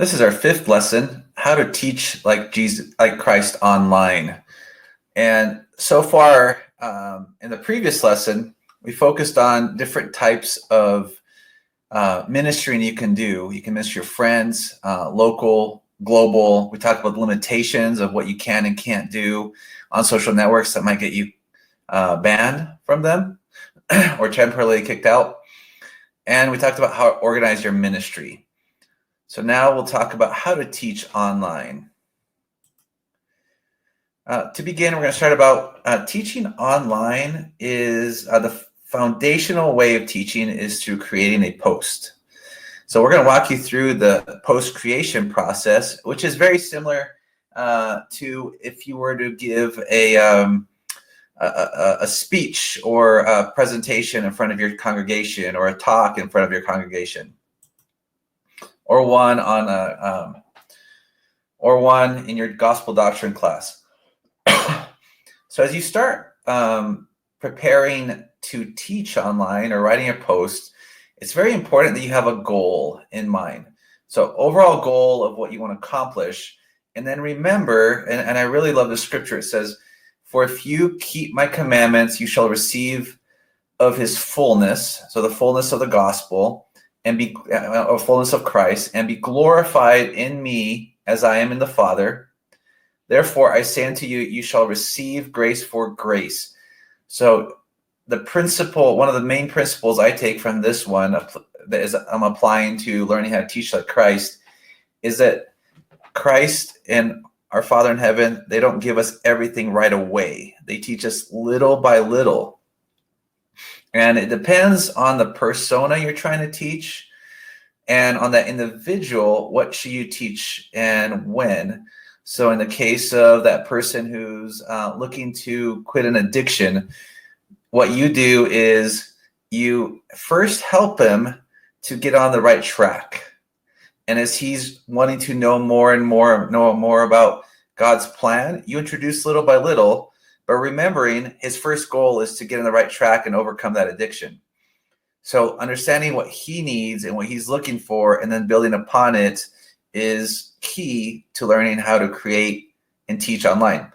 This is our fifth lesson, how to teach like Jesus, like Christ online. And so far in the previous lesson, we focused on different types of ministering you can do. You can minister your friends, local, global. We talked about the limitations of what you can and can't do on social networks that might get you banned from them or temporarily kicked out. And we talked about how to organize your ministry. So now we'll talk about how to teach online. To begin, we're going to start about teaching online is the foundational way of teaching is through creating a post. So we're going to walk you through the post creation process, which is very similar to if you were to give a speech or a presentation in front of your congregation or a talk in front of your congregation. Or one in your gospel doctrine class. So as you start preparing to teach online or writing a post, it's very important that you have a goal in mind. So overall goal of what you want to accomplish, and then remember, and I really love the scripture. It says, "For if you keep my commandments, you shall receive of his fullness," so the fullness of the gospel, and be a fullness of Christ, and be glorified in me as I am in the Father. Therefore, I say unto you, you shall receive grace for grace. So the principle, one of the main principles I take from this one that is I'm applying to learning how to teach like Christ is that Christ and our Father in heaven, they don't give us everything right away. They teach us little by little. And it depends on the persona you're trying to teach and on that individual, what should you teach and when. So in the case of that person who's looking to quit an addiction, what you do is you first help him to get on the right track. And as he's wanting to know more about God's plan, you introduce little by little, but remembering his first goal is to get on the right track and overcome that addiction. So understanding what he needs and what he's looking for and then building upon it is key to learning how to create and teach online.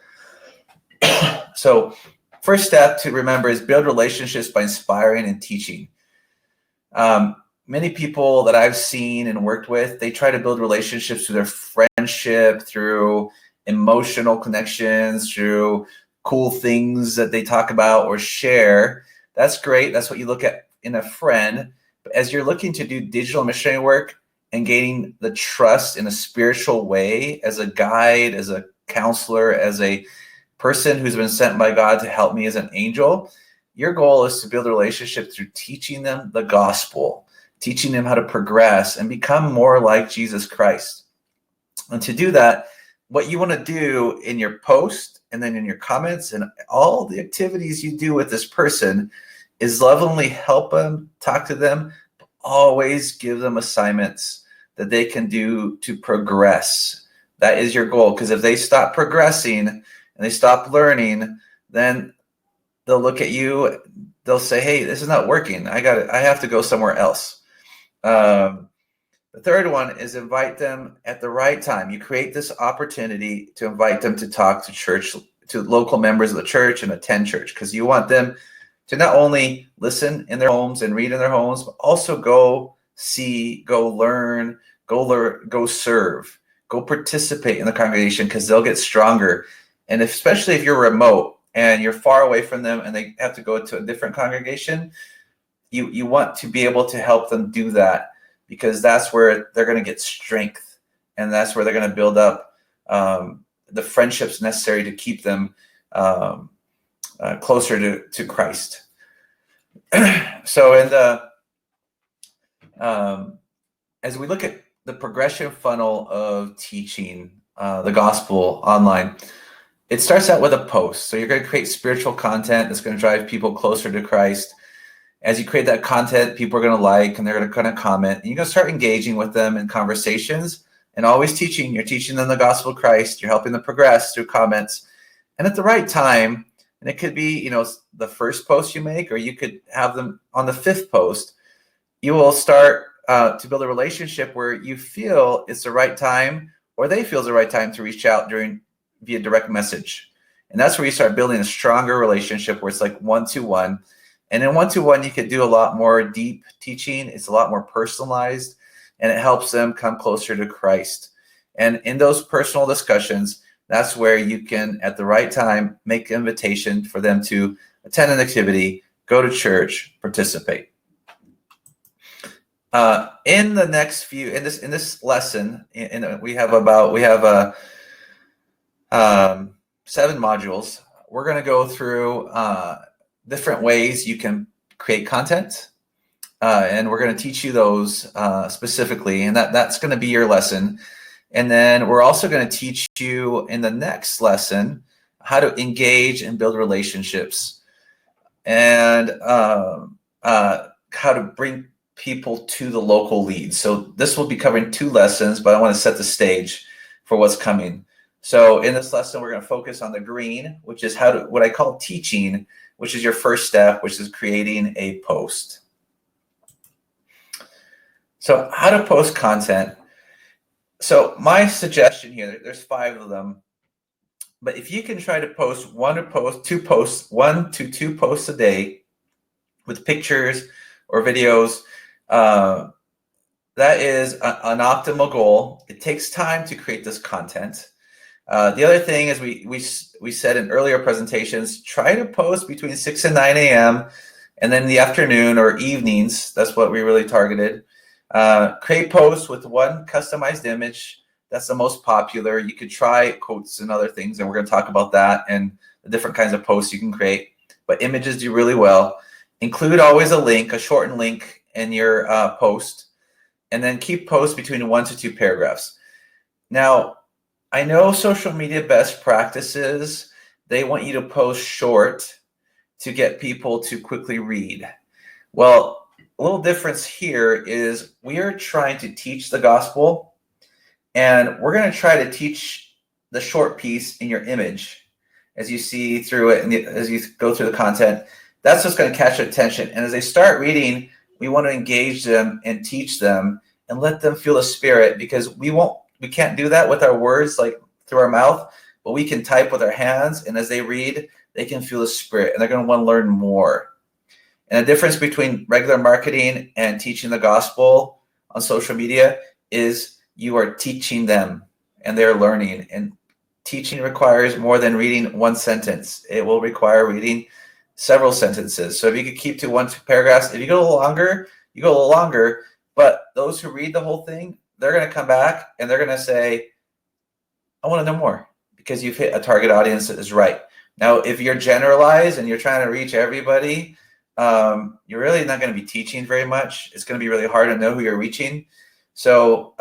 So first step to remember is build relationships by inspiring and teaching. Many people that I've seen and worked with, they try to build relationships through their friendship, through emotional connections, through cool things that they talk about or share. That's great. That's what you look at in a friend. But as you're looking to do digital missionary work and gaining the trust in a spiritual way as a guide, as a counselor, as a person who's been sent by God to help me as an angel, your goal is to build a relationship through teaching them the gospel, teaching them how to progress and become more like Jesus Christ. And to do that, what you want to do in your post and then in your comments and all the activities you do with this person is lovingly help them, talk to them, but always give them assignments that they can do to progress. That is your goal, because if they stop progressing and they stop learning, then they'll look at you, they'll say, hey, this is not working. I have to go somewhere else. The third one is invite them at the right time. You create this opportunity to invite them to talk to church, to local members of the church and attend church, because you want them to not only listen in their homes and read in their homes, but also go see, go learn, go serve, go participate in the congregation, because they'll get stronger. And especially if you're remote and you're far away from them and they have to go to a different congregation, you want to be able to help them do that, because that's where they're going to get strength, and that's where they're going to build up the friendships necessary to keep them closer to Christ. So, as we look at the progression funnel of teaching the gospel online, it starts out with a post. So you're going to create spiritual content that's going to drive people closer to Christ. As you create that content, people are going to like, and they're going to kind of comment. And you're going to start engaging with them in conversations and always teaching. You're teaching them the gospel of Christ. You're helping them progress through comments. And at the right time, and it could be, the first post you make, or you could have them on the fifth post, you will start to build a relationship where you feel it's the right time, or they feel it's the right time to reach out via direct message. And that's where you start building a stronger relationship where it's like one-to-one. And in one-to-one, you could do a lot more deep teaching. It's a lot more personalized, and it helps them come closer to Christ. And in those personal discussions, that's where you can, at the right time, make an invitation for them to attend an activity, go to church, participate. In the next few, in this lesson, we have 7 modules. We're going to go through different ways you can create content, and we're going to teach you those specifically, and that's going to be your lesson. And then we're also going to teach you in the next lesson how to engage and build relationships, and how to bring people to the local leads. So this will be covering 2 lessons, but I want to set the stage for what's coming. So in this lesson, we're going to focus on the green, which is what I call teaching, which is your first step, which is creating a post. So how to post content. So my suggestion here, there's 5 of them, but if you can try to post 1 to 2 posts a day with pictures or videos, that is an optimal goal. It takes time to create this content. The other thing is we said in earlier presentations, try to post between 6 and 9 a.m. and then in the afternoon or evenings. That's what we really targeted. Create posts with 1 customized image. That's the most popular. You could try quotes and other things, and we're going to talk about that and the different kinds of posts you can create. But images do really well. Include always a shortened link in your post, and then keep posts between 1 to 2 paragraphs. Now, I know social media best practices, they want you to post short to get people to quickly read. Well, a little difference here is we are trying to teach the gospel, and we're going to try to teach the short piece in your image as you see through it and as you go through the content. That's what's going to catch their attention. And as they start reading, we want to engage them and teach them and let them feel the Spirit, because we can't do that with our words, like through our mouth, but we can type with our hands. And as they read, they can feel the Spirit, and they're going to want to learn more. And the difference between regular marketing and teaching the gospel on social media is you are teaching them and they're learning. And teaching requires more than reading 1 sentence. It will require reading several sentences. So if you could keep to 1 to 2 paragraphs, if you go a little longer, you go a little longer. But those who read the whole thing, they're going to come back and they're going to say, I want to know more, because you've hit a target audience that is right. Now, if you're generalized and you're trying to reach everybody, you're really not going to be teaching very much. It's going to be really hard to know who you're reaching. So,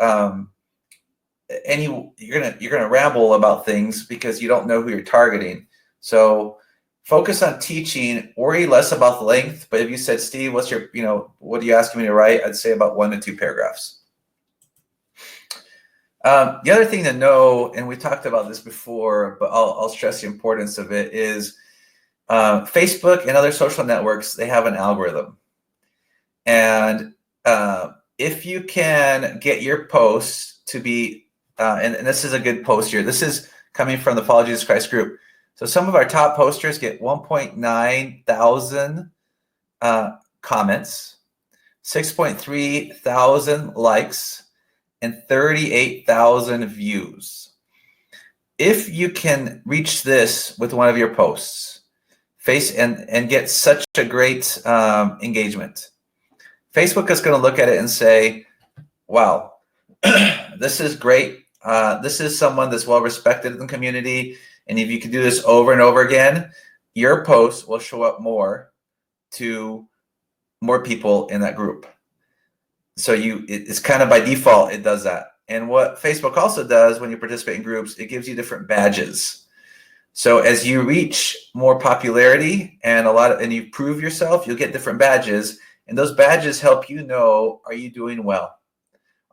you're gonna ramble about things because you don't know who you're targeting. So focus on teaching, worry less about the length. But if you said, Steve, what are you asking me to write? I'd say about 1 to 2 paragraphs. The other thing to know, and we talked about this before, but I'll stress the importance of it, is Facebook and other social networks, they have an algorithm. And if you can get your posts to be, and this is a good post here. This is coming from the Follow Jesus Christ group. So some of our top posters get 1.9 thousand comments, 6.3 thousand likes, and 38,000 views. If you can reach this with one of your posts, and get such a great engagement, Facebook is going to look at it and say, wow, this is great. This is someone that's well respected in the community. And if you can do this over and over again, your post will show up more to more people in that group. So it's kind of by default, it does that. And what Facebook also does when you participate in groups, it gives you different badges. So as you reach more popularity and you prove yourself, you'll get different badges. And those badges help you know, are you doing well?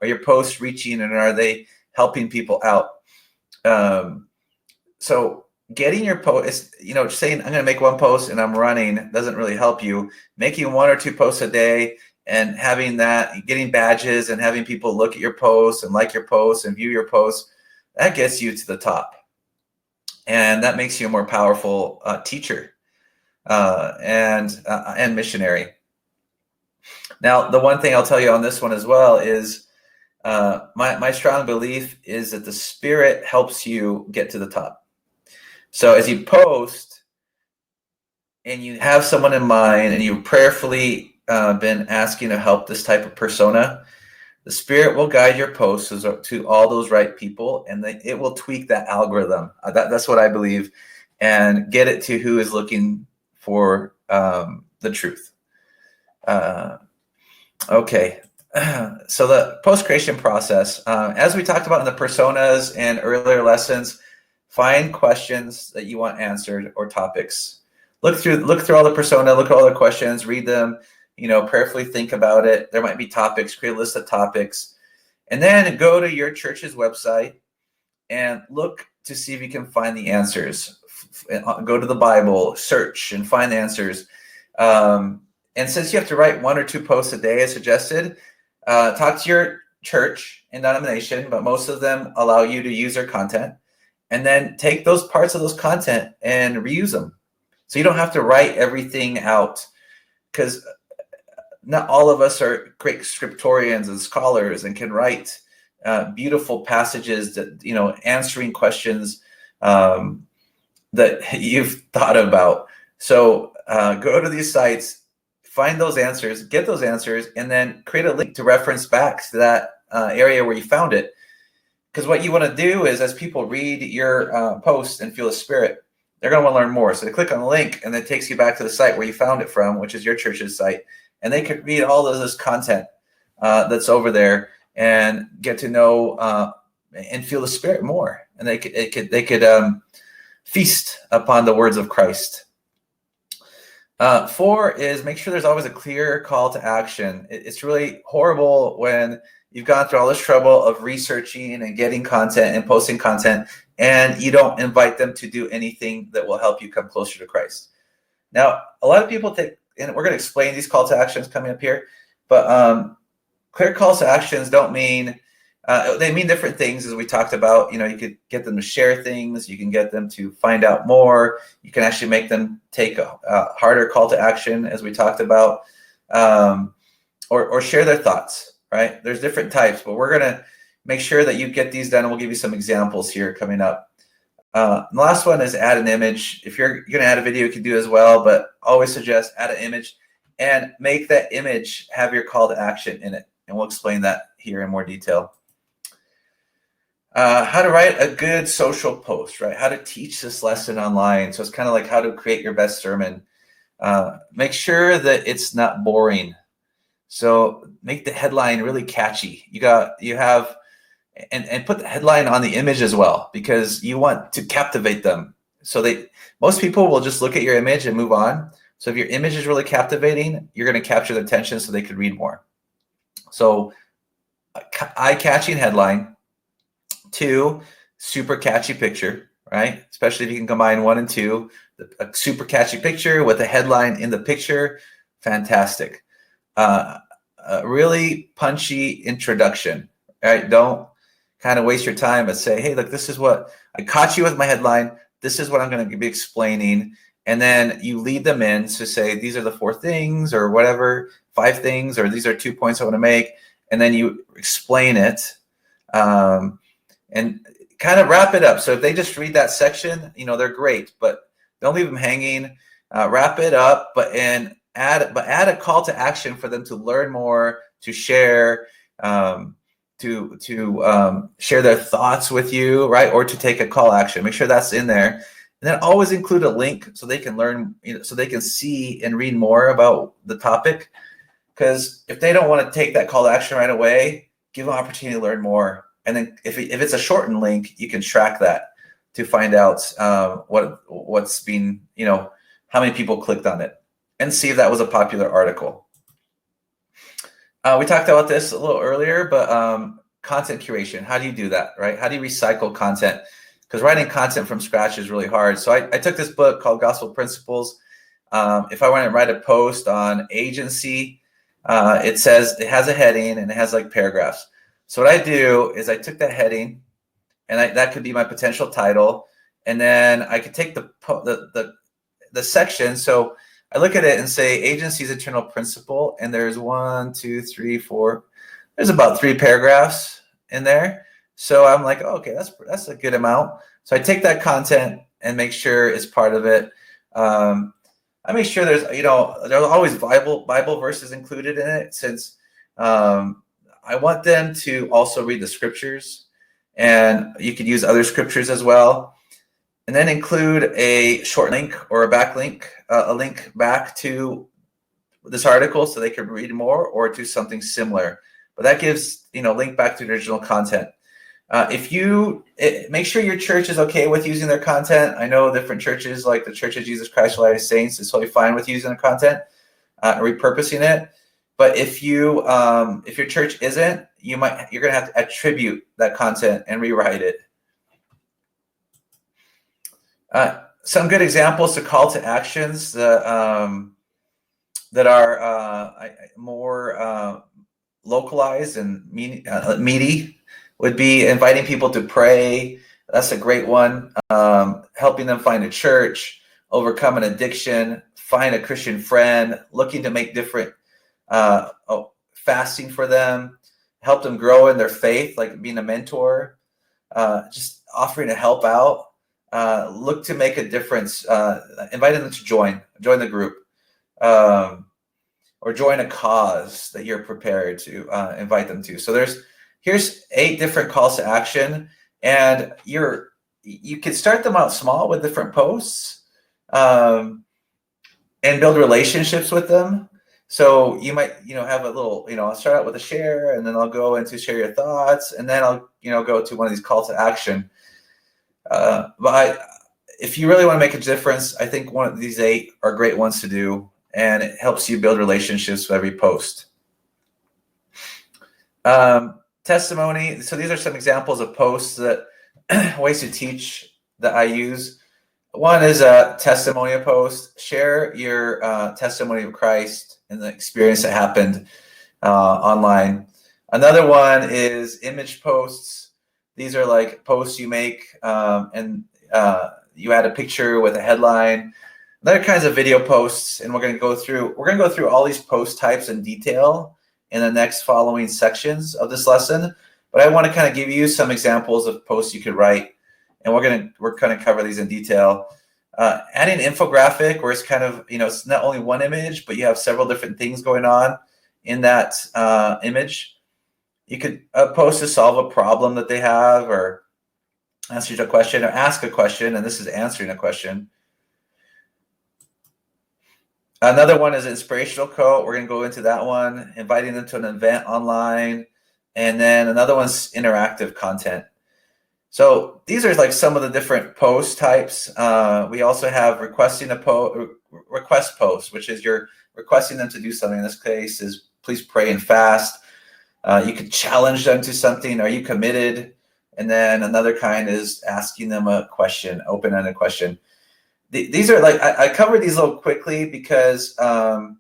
Are your posts reaching, and are they helping people out? So getting your post, saying I'm going to make 1 post and I'm running doesn't really help you. Making 1 or 2 posts a day and having that, getting badges and having people look at your posts and like your posts and view your posts, that gets you to the top. And that makes you a more powerful teacher and missionary. Now, the one thing I'll tell you on this one as well is my strong belief is that the Spirit helps you get to the top. So as you post and you have someone in mind and you prayerfully been asking to help this type of persona, the Spirit will guide your posts to all those right people, and it will tweak that algorithm. That's what I believe, and get it to who is looking for the truth. Okay. So the post-creation process, as we talked about in the personas and earlier lessons, find questions that you want answered or topics. Look through all the persona, look at all the questions, read them, prayerfully think about it. There might be topics, create a list of topics, and then go to your church's website and look to see if you can find the answers. Go to the Bible, search and find answers. And since you have to write 1 or 2 posts a day as suggested, talk to your church and denomination, but most of them allow you to use their content, and then take those parts of those content and reuse them. So you don't have to write everything out, because not all of us are great scriptorians and scholars and can write beautiful passages that, answering questions that you've thought about. So go to these sites, find those answers, get those answers, and then create a link to reference back to that area where you found it. Because what you want to do is, as people read your post and feel the Spirit, they're going to want to learn more. So they click on the link, and it takes you back to the site where you found it from, which is your church's site. And they could read all of this content that's over there and get to know and feel the Spirit more. And they could feast upon the words of Christ. 4 is make sure there's always a clear call to action. It's really horrible when you've gone through all this trouble of researching and getting content and posting content, and you don't invite them to do anything that will help you come closer to Christ. Now, a lot of people think, and we're going to explain these call to actions coming up here, but clear calls to actions don't mean, they mean different things, as we talked about. You could get them to share things, you can get them to find out more, you can actually make them take a harder call to action, as we talked about, or share their thoughts, right? There's different types, but we're going to make sure that you get these done, and we'll give you some examples here coming up. The last one is add an image. If you're going to add a video, you can do as well, but always suggest add an image and make that image have your call to action in it. And we'll explain that here in more detail. How to write a good social post, right? How to teach this lesson online. So it's kind of like how to create your best sermon. Make sure that it's not boring. So make the headline really catchy. And put the headline on the image as well, because you want to captivate them. So most people will just look at your image and move on. So if your image is really captivating, you're going to capture their attention so they could read more. So eye-catching headline. 2, super catchy picture, right? Especially if you can combine 1 and 2, a super catchy picture with a headline in the picture, fantastic. A really punchy introduction, right? Don't kind of waste your time, but say, hey, look, this is what I caught you with my headline. This is what I'm going to be explaining. And then you lead them in to say, these are the 4 things or whatever, 5 things, or these are 2 points I want to make. And then you explain it and kind of wrap it up. So if they just read that section, they're great, but don't leave them hanging. Wrap it up, but add a call to action for them to learn more, to share, to share their thoughts with you, right? Or to take a call action. Make sure that's in there. And then always include a link so they can learn, so they can see and read more about the topic. Because if they don't want to take that call to action right away, give them an opportunity to learn more. And then if it's a shortened link, you can track that to find out what's been, how many people clicked on it, and see if that was a popular article. We talked about this a little earlier, but content curation. How do you do that, right? How do you recycle content? Because writing content from scratch is really hard. So I took this book called Gospel Principles. If I want to write a post on agency, it says it has a heading and it has like paragraphs. So what I do is I took that heading, and that could be my potential title, and then I could take the section. So I look at it and say agency's internal principle, and there's 1, 2, 3, 4. There's about 3 paragraphs in there. So I'm like, oh, okay, that's a good amount. So I take that content and make sure it's part of it. I make sure there's always Bible verses included in it, since I want them to also read the scriptures, and you could use other scriptures as well. And then include a short link or a backlink, a link back to this article so they can read more or do something similar. But that gives, link back to the original content. Make sure your church is okay with using their content. I know different churches, like the Church of Jesus Christ of Latter-day Saints, is totally fine with using the content, repurposing it. But if your church isn't, you're gonna have to attribute that content and rewrite it. Some good examples to call to actions that are more localized and meaty would be inviting people to pray. That's a great one. Helping them find a church, overcome an addiction, find a Christian friend, looking to make different, fasting for them, help them grow in their faith, like being a mentor, just offering to help out. Look to make a difference, inviting them to join the group, or join a cause that you're prepared to invite them to. So here's 8 different calls to action, and you can start them out small with different posts, and build relationships with them. So you might, have a little, I'll start out with a share, and then I'll go into share your thoughts, and then I'll, go to one of these calls to action. But if you really want to make a difference, I think one of these 8 are great ones to do, and it helps you build relationships with every post. Testimony. So these are some examples of posts that ways to teach that I use. One is a testimonial post. Share your testimony of Christ and the experience that happened online. Another one is image posts. These are like posts you make, and you add a picture with a headline. Other kinds of video posts, and we're going to go through all these post types in detail in the next following sections of this lesson. But I want to kind of give you some examples of posts you could write, and we're going to cover these in detail. Adding infographic, where it's kind of, it's not only one image, but you have several different things going on in that image. You could post to solve a problem that they have, or answer a question, or ask a question, and this is answering a question. Another one is inspirational quote. We're going to go into that one, inviting them to an event online. And then another one's interactive content. So these are like some of the different post types. We also have requesting request post, which is you're requesting them to do something. In this case is please pray and fast. You could challenge them to something. Are you committed? And then another kind is asking them a question, open-ended question. These are like, I covered these a little quickly because we're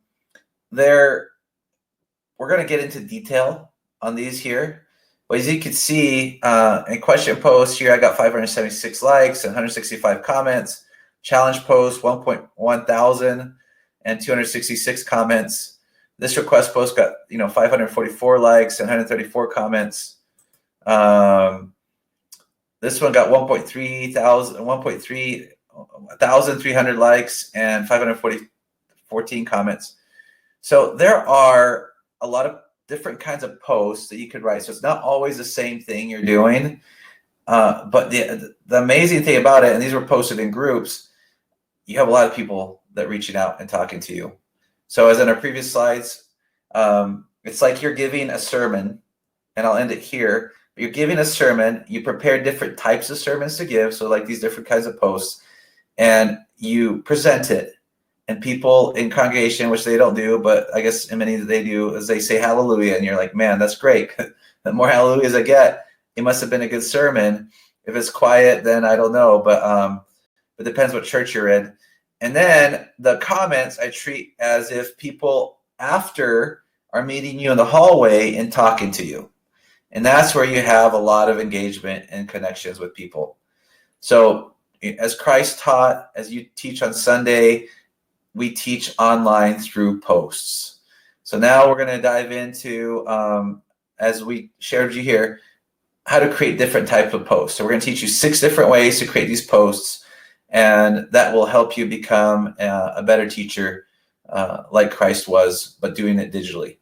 going to get into detail on these here. But as you can see, in question post here, I got 576 likes and 165 comments. Challenge post, 1.1 thousand and 266 comments. This request post got 544 likes and 134 comments. This one got 1,300 likes and 514 comments. So there are a lot of different kinds of posts that you could write. So it's not always the same thing you're doing. But the amazing thing about it, and these were posted in groups, you have a lot of people that are reaching out and talking to you. So as in our previous slides, it's like you're giving a sermon, and I'll end it here. You're giving a sermon, you prepare different types of sermons to give, so like these different kinds of posts, and you present it, and people in congregation, which they don't do, but I guess in many that they do, is they say hallelujah, and you're like, man, that's great. The more hallelujahs I get, it must have been a good sermon. If it's quiet, then I don't know, but it depends what church you're in. And then the comments I treat as if people after are meeting you in the hallway and talking to you. And that's where you have a lot of engagement and connections with people. So as Christ taught, as you teach on Sunday, we teach online through posts. So now we're going to dive into, as we shared with you here, how to create different types of posts. So we're going to teach you 6 different ways to create these posts, and that will help you become a better teacher like Christ was, but doing it digitally.